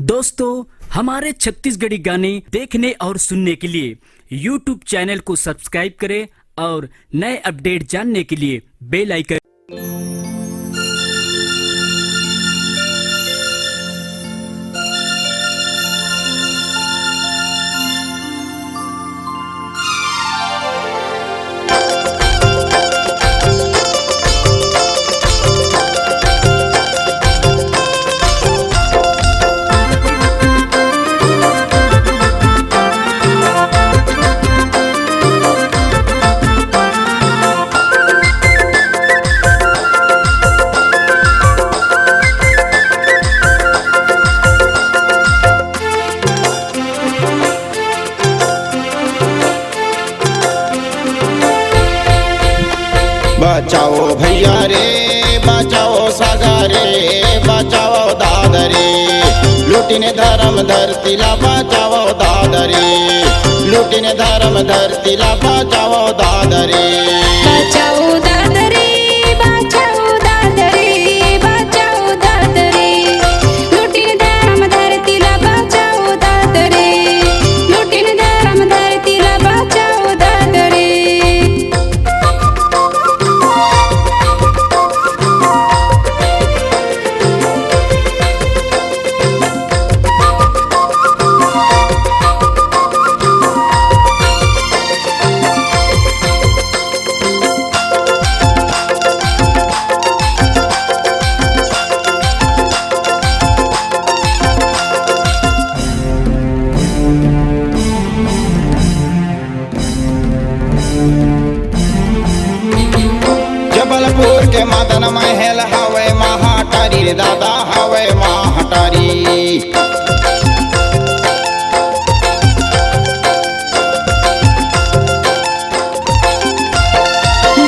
दोस्तों, हमारे छत्तीसगढ़ी गाने देखने और सुनने के लिए YouTube चैनल को सब्सक्राइब करें और नए अपडेट जानने के लिए बेल आइकन। बचाओ भैया रे, बचाओ सागा रे, बचाओ दादा रे, लूटिने धर्म धरतीला बचाओ दादा रे, लूटिने धर्म धरतीला बचाओ दादा रे। बचाओ दादा रे, बचाओ दादा रे, बचाओ दादा रे, लूटिने धर्म धरतीला बचाओ दादा रे, लूटिने धर्म धरतीला बचाओ दादा रे। जबलपुर के मदन महल हवे महाटारी रे दादा, हवे महाटारी।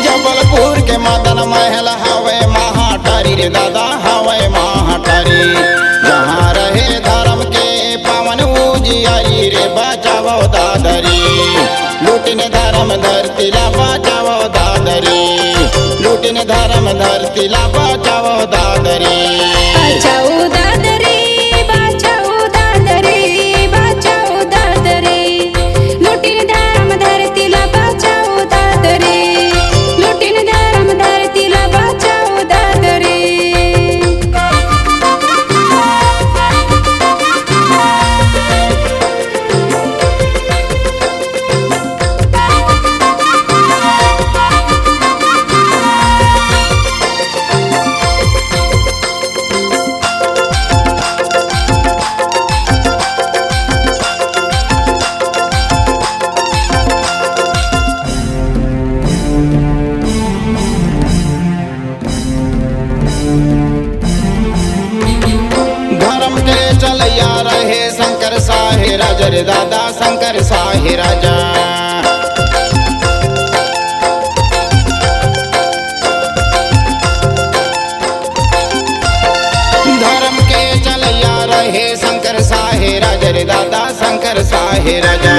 जबलपुर के मदन महल हवे महाटारी रे दादा, हवे महाटारी। जहाँ रहे धर्म के पावन उजियारी रे, बचाओ दादा रे, लूटिने धर्म धरतीला बचाओ दादा रे, लूटिने धर्म धरतीला बचाओ दादा रे। बचाओ दादा रे, बचाओ दादा रे, बचाओ दादा रे, लूटिने धर्म धरतीला बचाओ दादा रे, लूटिने धर्म धरतीला बचाओ दादा रे। धर्म के चलैया रहे शंकर साहे राजा रे दादा, शंकर साहे राजा। धर्म के चलैया रहे शंकर साहे राजा रे दादा, शंकर साहे राजा।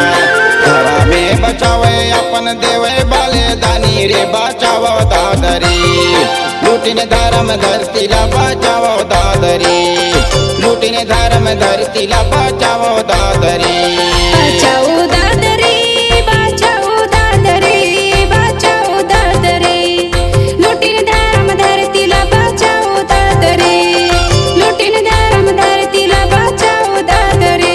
धरा में बचावे अपन देवे बाले दानी रे, बचाओ दादा रे, लूटिने धर्म धरतीला बचाओ दादा रे, लूटिने धर्म धरतीला बचाओ दादा रे। बचाओ दादा रे, बचाओ दादा रे, बचाओ दादा रे, लूटिने धर्म धरतीला बचाओ दादा रे, लूटिने धर्म धरतीला बचाओ दादा रे।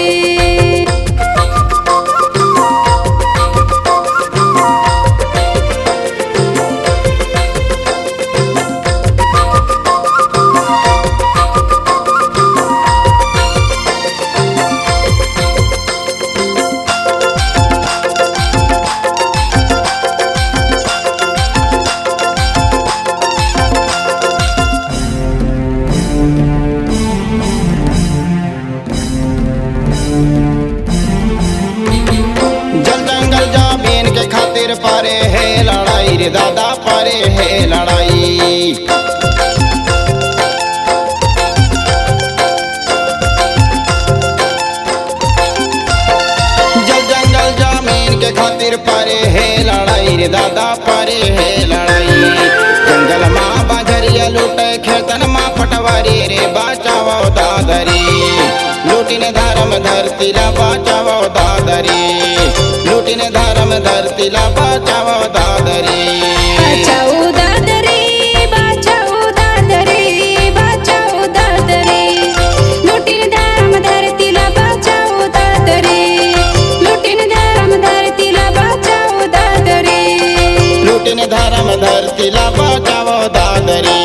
जल जंगल जमीन के खातिर पारे है लड़ाई रे दादा, पारे है लड़ाई। जल जंगल जमीन के खातिर पारे है लड़ाई रे दादा, पारे है लड़ाई। जंगल माँ बजरिया लूटे खेतन माँ पटवारी रे, बचाओ दादरी, लूट लुटीन धर्म धरतीला बचावो दादरी लुटीन धर्म धरतीला बचावो दादरी बचाओ दादरी बचाओ दादरी बचाओ दादरी लुटीन धर्म धरतीला बचाओ दादरी लुटीन धर्म धरतीला बचाओ दादरी लुटीन धर्म धरतीला बचावो दादरी